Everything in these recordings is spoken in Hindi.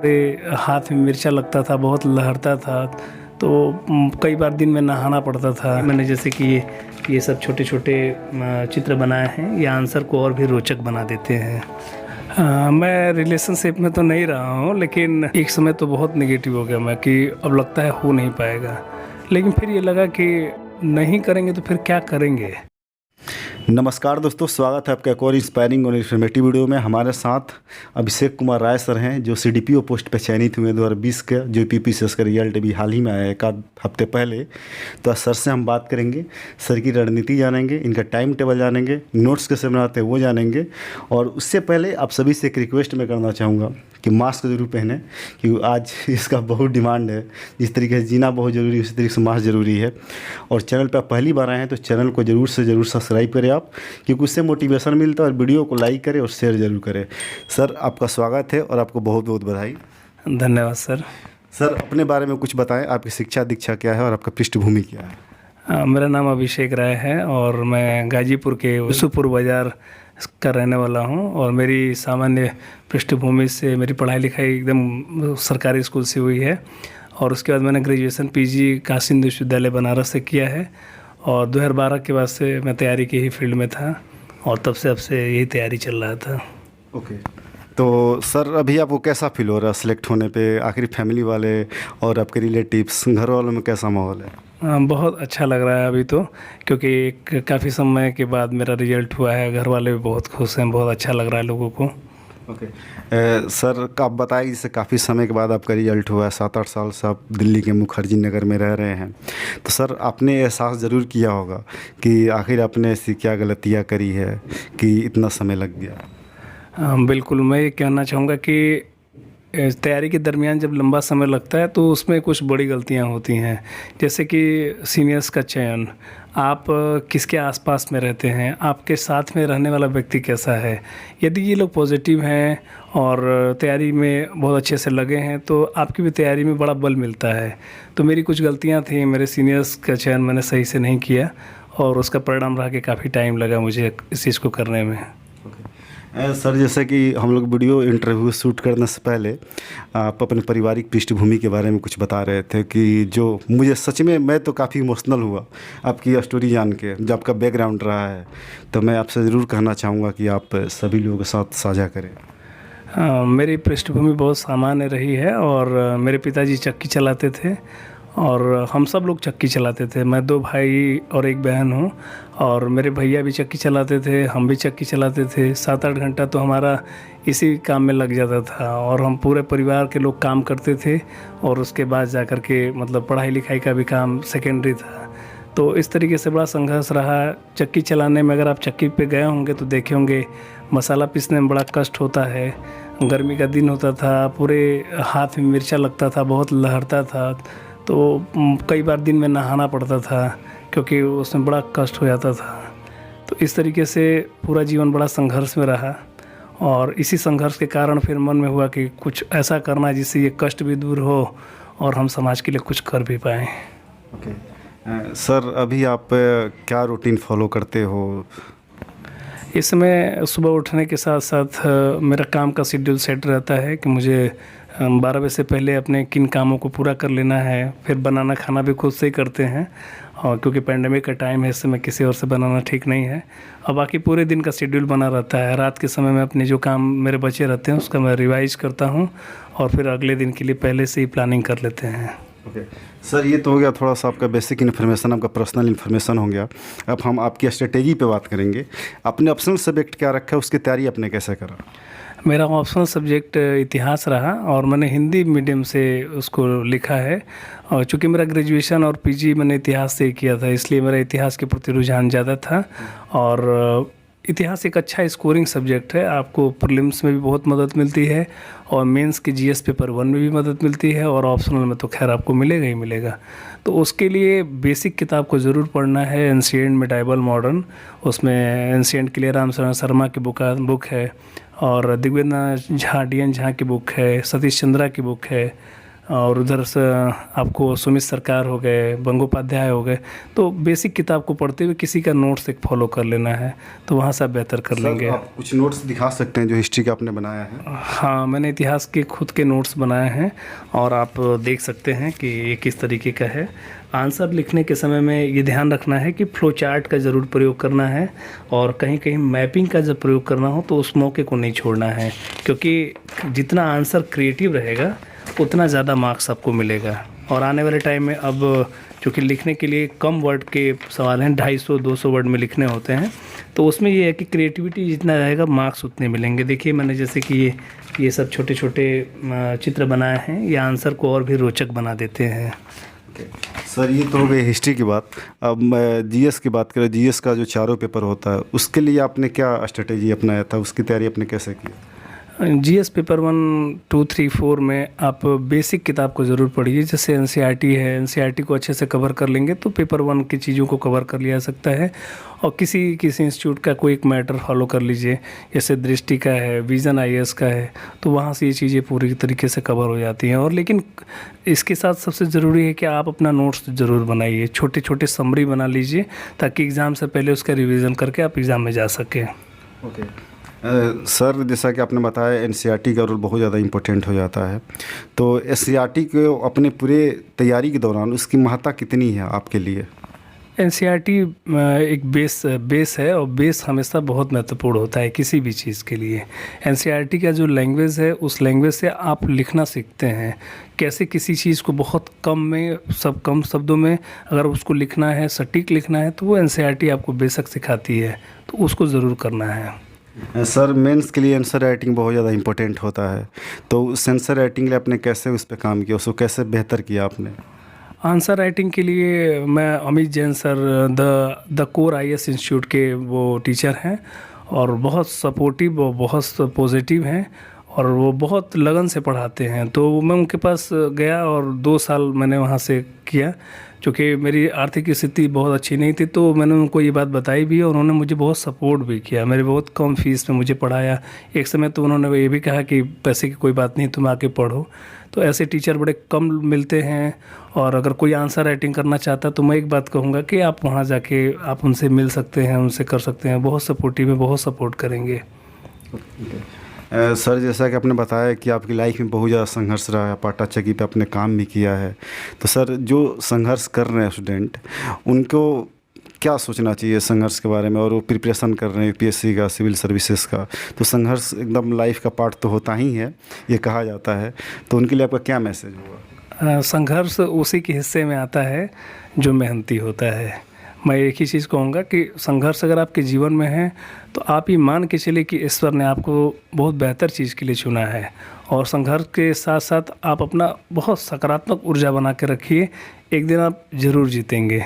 पूरे हाथ में मिर्चा लगता था, बहुत लहरता था। तो कई बार दिन में नहाना पड़ता था। मैंने जैसे कि ये सब छोटे छोटे चित्र बनाए हैं, ये आंसर को और भी रोचक बना देते हैं। मैं रिलेशनशिप में तो नहीं रहा हूँ, लेकिन एक समय तो बहुत नेगेटिव हो गया मैं कि अब लगता है हो नहीं पाएगा। लेकिन फिर ये लगा कि नहीं करेंगे तो फिर क्या करेंगे। नमस्कार दोस्तों, स्वागत है आपका एक और इंस्पायरिंग और इन्फॉर्मेटिव वीडियो में। हमारे साथ अभिषेक कुमार राय सर हैं, जो सीडीपीओ पोस्ट पे चयनित हुए 2020 के, जो यूपीपीसीएस का रिजल्ट अभी हाल ही में आया एक आध हफ्ते पहले। तो आज सर से हम बात करेंगे, सर की रणनीति जानेंगे, इनका टाइम टेबल जानेंगे, नोट्स कैसे बनाते हैं वो जानेंगे। और उससे पहले आप सभी से एक रिक्वेस्ट मैं करना चाहूँगा कि मास्क ज़रूर पहने, क्योंकि आज इसका बहुत डिमांड है। जिस तरीके से जीना बहुत ज़रूरी है, उसी तरीके से मास्क ज़रूरी है। और चैनल पर पहली बार आए हैं तो चैनल को ज़रूर से ज़रूर सब्सक्राइब करें आप, क्योंकि उससे मोटिवेशन मिलता है। और वीडियो को लाइक करें और शेयर ज़रूर करें। सर, आपका स्वागत है और आपको बहुत बहुत बधाई। धन्यवाद सर। सर, अपने बारे में कुछ बताएं, आपकी शिक्षा दीक्षा क्या है और आपका पृष्ठभूमि क्या है? मेरा नाम अभिषेक राय है और मैं गाजीपुर के यूसुफपुर बाज़ार का रहने वाला हूं। और मेरी सामान्य पृष्ठभूमि से मेरी पढ़ाई लिखाई एकदम सरकारी स्कूल से हुई है। और उसके बाद मैंने ग्रेजुएशन पीजी काशी हिंदू विश्वविद्यालय बनारस से किया है। और 2012 के बाद से मैं तैयारी के ही फील्ड में था और तब से अब से यही तैयारी चल रहा था। ओके। तो सर, अभी आपको कैसा फील हो रहा है सेलेक्ट होने पे? आखिर फैमिली वाले और आपके रिलेटिव्स, घर वालों में कैसा माहौल है? बहुत अच्छा लग रहा है अभी तो, क्योंकि काफ़ी समय के बाद मेरा रिजल्ट हुआ है। घर वाले भी बहुत खुश हैं, बहुत अच्छा लग रहा है लोगों को। ओके। सर, आप बताइए, जैसे काफ़ी समय के बाद आपका रिजल्ट हुआ है, 7-8 साल से आप दिल्ली के मुखर्जी नगर में रह रहे हैं। तो सर, आपने एहसास ज़रूर किया होगा कि आखिर आपने ऐसी क्या गलतियाँ करी है कि इतना समय लग गया? बिल्कुल, मैं ये कहना चाहूँगा कि तैयारी के दरमियान जब लंबा समय लगता है तो उसमें कुछ बड़ी गलतियां होती हैं। जैसे कि सीनियर्स का चयन, आप किसके आसपास में रहते हैं, आपके साथ में रहने वाला व्यक्ति कैसा है। यदि ये लोग पॉजिटिव हैं और तैयारी में बहुत अच्छे से लगे हैं तो आपकी भी तैयारी में बड़ा बल मिलता है। तो मेरी कुछ गलतियां थी, मेरे सीनियर्स का चयन मैंने सही से नहीं किया और उसका परिणाम रहा कि काफ़ी टाइम लगा मुझे इस चीज़ को करने में। सर, जैसे कि हम लोग वीडियो इंटरव्यू शूट करने से पहले आप अपने पारिवारिक पृष्ठभूमि के बारे में कुछ बता रहे थे कि जो मुझे सच में, मैं तो काफ़ी इमोशनल हुआ आपकी स्टोरी जान के, जो आपका बैकग्राउंड रहा है। तो मैं आपसे ज़रूर कहना चाहूँगा कि आप सभी लोगों के साथ साझा करें। मेरी पृष्ठभूमि बहुत सामान्य रही है और मेरे पिताजी चक्की चलाते थे और हम सब लोग चक्की चलाते थे। मैं 2 भाई और 1 बहन हूँ और मेरे भैया भी चक्की चलाते थे, हम भी चक्की चलाते थे। 7-8 घंटा तो हमारा इसी काम में लग जाता था और हम पूरे परिवार के लोग काम करते थे। और उसके बाद जा कर के मतलब पढ़ाई लिखाई का भी काम सेकेंडरी था। तो इस तरीके से बड़ा संघर्ष रहा चक्की चलाने में। अगर आप चक्की पे गए होंगे तो देखे होंगे मसाला पीसने में बड़ा कष्ट होता है। गर्मी का दिन होता था, पूरे हाथ में मिर्चा लगता था, बहुत लहरता था। तो कई बार दिन में नहाना पड़ता था क्योंकि उसमें बड़ा कष्ट हो जाता था। तो इस तरीके से पूरा जीवन बड़ा संघर्ष में रहा और इसी संघर्ष के कारण फिर मन में हुआ कि कुछ ऐसा करना जिससे ये कष्ट भी दूर हो और हम समाज के लिए कुछ कर भी पाएँ। ओके। सर, अभी आप क्या रूटीन फॉलो करते हो? इस समय सुबह उठने के साथ साथ मेरा काम का शेड्यूल सेट रहता है कि मुझे 12 बजे से पहले अपने किन कामों को पूरा कर लेना है। फिर बनाना खाना भी खुद से ही करते हैं और क्योंकि पेंडेमिक का टाइम है, इस समय किसी और से बनाना ठीक नहीं है। और बाकी पूरे दिन का शेड्यूल बना रहता है। रात के समय में अपने जो काम मेरे बचे रहते हैं उसका मैं रिवाइज करता हूँ और फिर अगले दिन के लिए पहले से ही प्लानिंग कर लेते हैं। ओके। सर, ये तो हो गया थोड़ा सा आपका बेसिक इन्फॉर्मेशन, आपका पर्सनल इन्फॉर्मेशन हो गया। अब हम आपकी स्ट्रेटेजी पे बात करेंगे। आपने ऑप्शनल सब्जेक्ट क्या रखा है, उसकी तैयारी आपने कैसे करा? मेरा ऑप्शनल सब्जेक्ट इतिहास रहा और मैंने हिंदी मीडियम से उसको लिखा है। और चूँकि मेरा ग्रेजुएशन और पीजी मैंने इतिहास से किया था, इसलिए मेरा इतिहास के प्रति रुझान ज़्यादा था। और इतिहास एक अच्छा स्कोरिंग सब्जेक्ट है, आपको प्रीलिम्स में भी बहुत मदद मिलती है और मेंस के जीएस पेपर 1 में भी मदद मिलती है और ऑप्शनल में तो खैर आपको मिलेगा ही मिलेगा। तो उसके लिए बेसिक किताब को ज़रूर पढ़ना है। एंशिएंट मेडाइवल मॉडर्न, उसमें एंशिएंट के लिए राम शर्मा की बुक है और दिग्विजय झा, डी एन झा की बुक है, सतीश चंद्रा की बुक है। और उधर से आपको सुमित सरकार हो गए, बंगोपाध्याय हो गए, तो बेसिक किताब को पढ़ते हुए किसी का नोट्स एक फॉलो कर लेना है, तो वहाँ से आप बेहतर कर लेंगे। आप कुछ नोट्स दिखा सकते हैं जो हिस्ट्री का आपने बनाया है? हाँ, मैंने इतिहास के खुद के नोट्स बनाए हैं और आप देख सकते हैं कि ये किस तरीके का है। आंसर लिखने के समय में ये ध्यान रखना है कि फ्लो चार्ट का ज़रूर प्रयोग करना है और कहीं कहीं मैपिंग का जब प्रयोग करना हो तो उस मौके को नहीं छोड़ना है, क्योंकि जितना आंसर क्रिएटिव रहेगा उतना ज़्यादा मार्क्स आपको मिलेगा। और आने वाले टाइम में अब चूँकि लिखने के लिए कम वर्ड के सवाल हैं, 250-200 वर्ड में लिखने होते हैं, तो उसमें ये है कि क्रिएटिविटी जितना रहेगा मार्क्स उतने मिलेंगे। देखिए मैंने जैसे कि ये सब छोटे छोटे चित्र बनाए हैं, ये आंसर को और भी रोचक बना देते हैं। सर ये तो हो गई हिस्ट्री की बात। अब मैं जीएस की बात करें, जीएस का जो चारों पेपर होता है उसके लिए आपने क्या स्ट्रेटेजी अपनाया था, उसकी तैयारी आपने कैसे की? जीएस पेपर 1, 2, 3, 4 में आप बेसिक किताब को ज़रूर पढ़िए। जैसे एनसीईआरटी है, एनसीईआरटी को अच्छे से कवर कर लेंगे तो पेपर 1 की चीज़ों को कवर कर लिया जा सकता है। और किसी इंस्टीट्यूट का कोई एक मैटर फॉलो कर लीजिए, जैसे दृष्टि का है, विज़न आईएएस का है, तो वहाँ से ये चीज़ें पूरी तरीके से कवर हो जाती हैं। और लेकिन इसके साथ सबसे ज़रूरी है कि आप अपना नोट्स ज़रूर बनाइए, छोटे छोटे समरी बना लीजिए ताकि एग्ज़ाम से पहले उसका रिवीजन करके आप एग्ज़ाम में जा सकें। ओके सर, जैसा कि आपने बताया एनसीईआरटी का रोल बहुत ज़्यादा इम्पोर्टेंट हो जाता है, तो एनसीईआरटी को अपने पूरे तैयारी के दौरान उसकी महत्ता कितनी है आपके लिए? एनसीईआरटी एक बेस है और बेस हमेशा बहुत महत्वपूर्ण होता है किसी भी चीज़ के लिए। एनसीईआरटी का जो लैंग्वेज है उस लैंग्वेज से आप लिखना सीखते हैं, कैसे किसी चीज़ को बहुत कम शब्दों में अगर उसको लिखना है, सटीक लिखना है, तो वो एनसीईआरटी आपको बेशक सिखाती है, तो उसको ज़रूर करना है। सर मेंस के लिए आंसर राइटिंग बहुत ज़्यादा इंपॉर्टेंट होता है, तो उस आंसर राइटिंग लिए आपने कैसे उस पर काम किया, उसको कैसे बेहतर किया आपने? आंसर राइटिंग के लिए मैं Amit Jain sir the core IAS institute के वो टीचर हैं और बहुत सपोर्टिव और बहुत पॉजिटिव हैं और वो बहुत लगन से पढ़ाते हैं। तो मैं उनके पास गया और 2 साल मैंने वहाँ से किया। चूँकि मेरी आर्थिक स्थिति बहुत अच्छी नहीं थी तो मैंने उनको ये बात बताई भी और उन्होंने मुझे बहुत सपोर्ट भी किया, मेरे बहुत कम फीस में मुझे पढ़ाया। एक समय तो उन्होंने ये भी कहा कि पैसे की कोई बात नहीं, तुम आके पढ़ो। तो ऐसे टीचर बड़े कम मिलते हैं और अगर कोई आंसर राइटिंग करना चाहता है तो मैं एक बात कहूँगा कि आप वहाँ जाके आप उनसे मिल सकते हैं, उनसे कर सकते हैं। बहुत सपोर्टिव है, बहुत सपोर्ट करेंगे। सर जैसा कि आपने बताया कि आपकी लाइफ में बहुत ज़्यादा संघर्ष रहा है, पाटा चक्की पे आपने काम भी किया है, तो सर जो संघर्ष कर रहे हैं स्टूडेंट, उनको क्या सोचना चाहिए संघर्ष के बारे में, और वो प्रिपरेशन कर रहे हैं यूपीएससी का, सिविल सर्विसेज का, तो संघर्ष एकदम लाइफ का पार्ट तो होता ही है, ये कहा जाता है, तो उनके लिए आपका क्या मैसेज होगा? संघर्ष उसी के हिस्से में आता है जो मेहनती होता है। मैं एक ही चीज़ कहूँगा कि संघर्ष अगर आपके जीवन में है तो आप ये मान के चलिए कि ईश्वर ने आपको बहुत बेहतर चीज़ के लिए चुना है। और संघर्ष के साथ साथ आप अपना बहुत सकारात्मक ऊर्जा बना के रखिए, एक दिन आप ज़रूर जीतेंगे।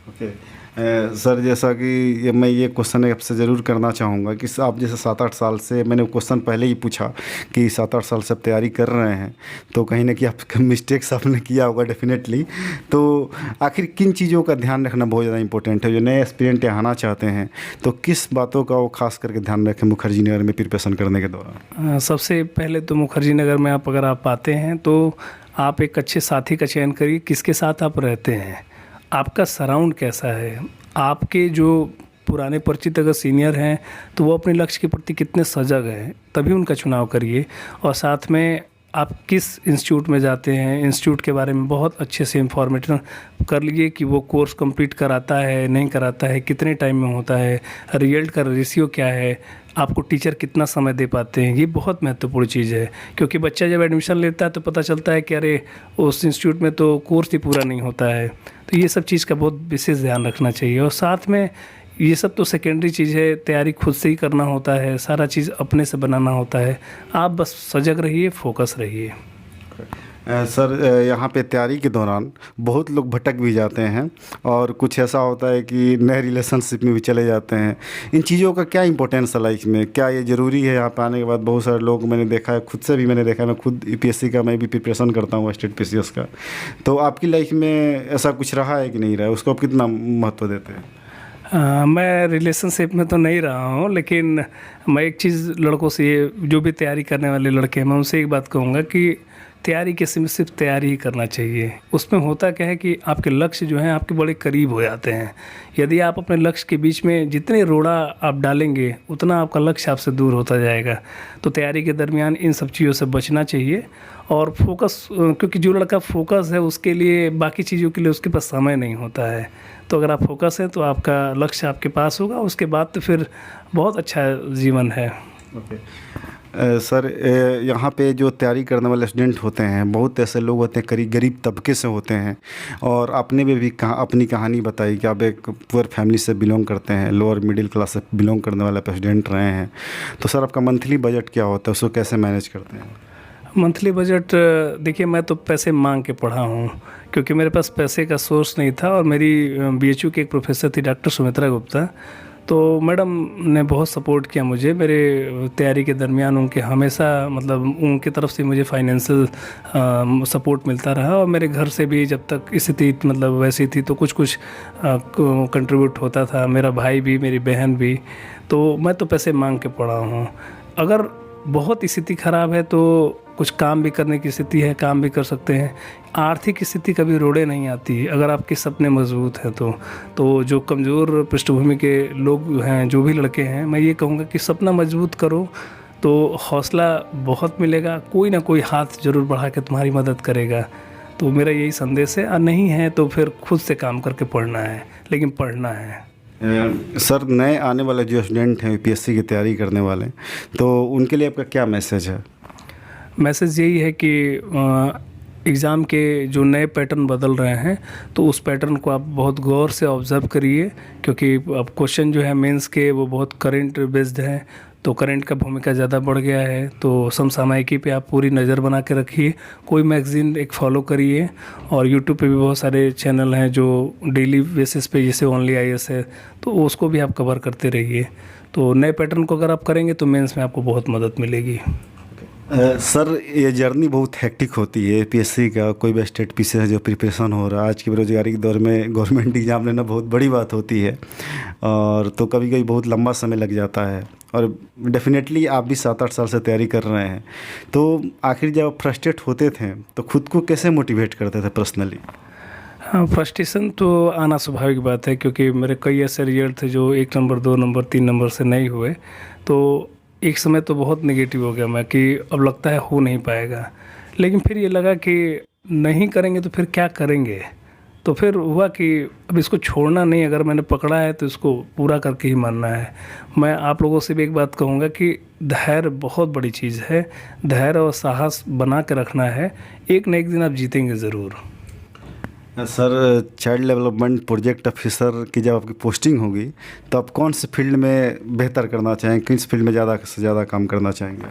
ओके सर, जैसा कि मैं ये क्वेश्चन आपसे ज़रूर करना चाहूँगा कि आप जैसे 7-8 साल से, मैंने क्वेश्चन पहले ही पूछा कि 7-8 साल से आप तैयारी कर रहे हैं, तो कहीं ना कहीं आप मिस्टेक्स आपने किया होगा डेफिनेटली, तो आखिर किन चीज़ों का ध्यान रखना बहुत ज़्यादा इंपॉर्टेंट है? जो नए एस्पिरेंट आना चाहते हैं तो किस बातों का वो खास करके ध्यान रखें मुखर्जी नगर में प्रिपरेशन करने के दौरान? सबसे पहले तो मुखर्जी नगर में अगर आप आते हैं तो आप एक अच्छे साथी का चयन करिए। किसके साथ आप रहते हैं, आपका सराउंड कैसा है, आपके जो पुराने परिचित अगर सीनियर हैं तो वो अपने लक्ष्य के प्रति कितने सजग हैं, तभी उनका चुनाव करिए। और साथ में आप किस इंस्टीट्यूट में जाते हैं, इंस्टीट्यूट के बारे में बहुत अच्छे से इंफॉर्मेशन कर लीजिए कि वो कोर्स कंप्लीट कराता है नहीं कराता है, कितने टाइम में होता है, रिजल्ट का रेशियो क्या है, आपको टीचर कितना समय दे पाते हैं। ये बहुत महत्वपूर्ण चीज़ है, क्योंकि बच्चा जब एडमिशन लेता है तो पता चलता है कि अरे उस इंस्टीट्यूट में तो कोर्स ही पूरा नहीं होता है। तो ये सब चीज़ का बहुत विशेष ध्यान रखना चाहिए। और साथ में ये सब तो सेकेंडरी चीज़ है, तैयारी खुद से ही करना होता है, सारा चीज़ अपने से बनाना होता है। आप बस सजग रहिए, फोकस रहिए। सर यहाँ पे तैयारी के दौरान बहुत लोग भटक भी जाते हैं और कुछ ऐसा होता है कि नए रिलेशनशिप में भी चले जाते हैं। इन चीज़ों का क्या इंपॉर्टेंस है लाइफ में? क्या ये ज़रूरी है? यहाँ पे आने के बाद बहुत सारे लोग मैंने देखा है, खुद से भी मैंने देखा है, मैं खुद यूपीएससी का मैं भी प्रिपरेशन करता हूँ, स्टेट पीसीएस का। तो आपकी लाइफ में ऐसा कुछ रहा है कि नहीं रहा है? उसको आप कितना महत्व देते हैं? मैं रिलेशनशिप में तो नहीं रहा हूँ, लेकिन मैं एक चीज़ लड़कों से जो भी तैयारी करने वाले लड़के हैं मैं उनसे एक बात कहूँगा कि तैयारी के सिर्फ सिर्फ तैयारी ही करना चाहिए। उसमें होता क्या है कि आपके लक्ष्य जो हैं आपके बड़े करीब हो जाते हैं। यदि आप अपने लक्ष्य के बीच में जितने रोड़ा आप डालेंगे उतना आपका लक्ष्य आपसे दूर होता जाएगा। तो तैयारी के दरमियान इन सब चीज़ों से बचना चाहिए और फोकस, क्योंकि जो लड़का फोकस है उसके लिए बाकी चीज़ों के लिए उसके पास समय नहीं होता है। तो अगर आप फोकस हैं तो आपका लक्ष्य आपके पास होगा, उसके बाद तो फिर बहुत अच्छा जीवन है। सर, यहाँ पे जो तैयारी करने वाले स्टूडेंट होते हैं, बहुत ऐसे लोग होते हैं गरीब तबके से होते हैं, और आपने भी अपनी कहानी बताई कि आप एक पुअर फैमिली से बिलोंग करते हैं, लोअर मिडिल क्लास से बिलोंग करने वाले स्टूडेंट रहे हैं। तो सर, आपका मंथली बजट क्या होता है, उसको कैसे मैनेज करते हैं? मंथली बजट, देखिए मैं तो पैसे मांग के पढ़ा हूँ क्योंकि मेरे पास पैसे का सोर्स नहीं था। और मेरी बीएचयू की एक प्रोफेसर थी डॉक्टर सुमित्रा गुप्ता, तो मैडम ने बहुत सपोर्ट किया मुझे मेरे तैयारी के दरमियान। उनके हमेशा मतलब उनकी तरफ से मुझे फाइनेंशियल सपोर्ट मिलता रहा, और मेरे घर से भी जब तक स्थिति मतलब वैसी थी तो कुछ कुछ कंट्रीब्यूट होता था, मेरा भाई भी मेरी बहन भी। तो मैं तो पैसे मांग के पढ़ा हूँ। अगर बहुत स्थिति ख़राब है तो कुछ काम भी करने की स्थिति है, काम भी कर सकते हैं। आर्थिक स्थिति कभी रोड़े नहीं आती अगर आपके सपने मजबूत हैं तो जो कमज़ोर पृष्ठभूमि के लोग हैं, जो भी लड़के हैं, मैं ये कहूँगा कि सपना मजबूत करो तो हौसला बहुत मिलेगा, कोई ना कोई हाथ ज़रूर बढ़ा के तुम्हारी मदद करेगा। तो मेरा यही संदेश है। और नहीं है तो फिर खुद से काम करके पढ़ना है, लेकिन पढ़ना है। सर, नए आने वाले जो स्टूडेंट हैं यूपीएससी की तैयारी करने वाले, तो उनके लिए आपका क्या मैसेज है? मैसेज यही है कि एग्ज़ाम के जो नए पैटर्न बदल रहे हैं तो उस पैटर्न को आप बहुत गौर से ऑब्ज़र्व करिए, क्योंकि अब क्वेश्चन जो है मेंस के वो बहुत करंट बेस्ड हैं। तो करंट का भूमिका ज़्यादा बढ़ गया है, तो समसामयिकी पे आप पूरी नज़र बना के रखिए। कोई मैगज़ीन एक फॉलो करिए, और यूट्यूब पे भी बहुत सारे चैनल हैं जो डेली बेसिस पे, जैसे ओनली आईएएस है, तो उसको भी आप कवर करते रहिए। तो नए पैटर्न को अगर आप करेंगे तो मेंस में आपको बहुत मदद मिलेगी। सर, ये जर्नी बहुत हेक्टिक होती है यूपीएससी का। कोई भी स्टेट पीछे है जो प्रिपरेशन हो रहा है, आज की बेरोजगारी के दौर में गवर्नमेंट एग्ज़ाम लेना बहुत बड़ी बात होती है, और तो कभी कभी बहुत लंबा समय लग जाता है। और डेफिनेटली आप भी 7-8 साल से तैयारी कर रहे हैं, तो आखिर जब आप फ्रस्ट्रेट होते थे तो खुद को कैसे मोटिवेट करते थे पर्सनली? हाँ, फ्रस्ट्रेशन तो आना स्वाभाविक बात है, क्योंकि मेरे कई ऐसे रिजल्ट थे जो 1 नंबर 2 नंबर 3 नंबर से नहीं हुए। तो एक समय तो बहुत नेगेटिव हो गया मैं कि अब लगता है हो नहीं पाएगा, लेकिन फिर ये लगा कि नहीं करेंगे तो फिर क्या करेंगे। तो फिर हुआ कि अब इसको छोड़ना नहीं, अगर मैंने पकड़ा है तो इसको पूरा करके ही मानना है। मैं आप लोगों से भी एक बात कहूँगा कि धैर्य बहुत बड़ी चीज़ है, धैर्य और साहस बना के रखना है, एक न एक दिन आप जीतेंगे ज़रूर। Sir, child development project officer की जब आपकी पोस्टिंग होगी तो आप कौन से फील्ड में बेहतर करना चाहेंगे, किस फील्ड में ज़्यादा से ज़्यादा काम करना चाहेंगे?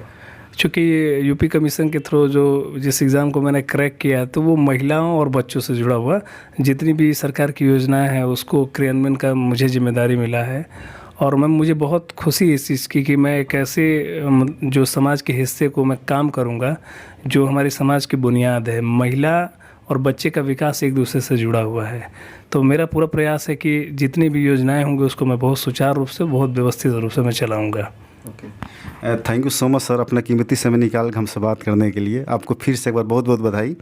चूँकि यूपी कमीशन के थ्रू जो जिस एग्ज़ाम को मैंने क्रैक किया तो वो महिलाओं और बच्चों से जुड़ा हुआ जितनी भी सरकार की योजनाएं हैं उसको क्रियान्वयन का मुझे जिम्मेदारी मिला है। और मुझे बहुत खुशी है इस चीज़ की कि मैं एक ऐसे जो समाज के हिस्से को मैं काम करूँगा जो हमारे समाज की बुनियाद है। महिला और बच्चे का विकास एक दूसरे से जुड़ा हुआ है। तो मेरा पूरा प्रयास है कि जितनी भी योजनाएं होंगी उसको मैं बहुत सुचारू रूप से, बहुत व्यवस्थित रूप से मैं चलाऊँगा। Okay, thank you so much sir, अपना कीमती समय निकाल के हमसे बात करने के लिए। आपको फिर से एक बार बहुत बहुत बधाई,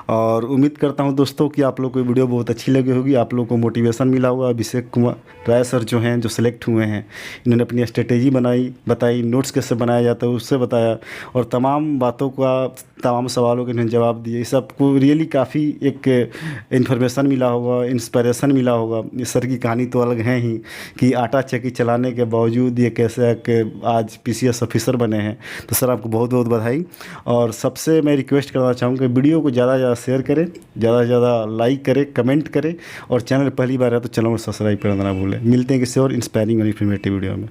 और उम्मीद करता हूं दोस्तों कि आप लोग को वीडियो बहुत अच्छी लगी होगी, आप लोगों को मोटिवेशन मिला होगा। अभिषेक कुमार राय सर जो हैं, जो सिलेक्ट हुए हैं, इन्होंने अपनी स्ट्रेटेजी बताई, नोट्स कैसे बनाया जाता है उससे बताया, और तमाम बातों का, तमाम सवालों के इन्होंने जवाब दिए। इस सबको रियली काफ़ी एक इन्फॉर्मेशन मिला होगा, इंस्पिरेशन मिला होगा। इस सर की कहानी तो अलग है ही कि आटा चक्की चलाने के बावजूद ये कैसे आज पीसीएस ऑफिसर बने हैं। तो सर, आपको बहुत बहुत बधाई। और सबसे मैं रिक्वेस्ट करना चाहूँगा कि वीडियो को ज़्यादा से ज़्यादा शेयर करें, ज़्यादा से ज़्यादा लाइक करें, कमेंट करें, और चैनल पहली बार है तो चैनल को सब्सक्राइब करना ना भूलें। मिलते हैं किसी और इंस्पायरिंग और इन्फॉर्मेटिव वीडियो में।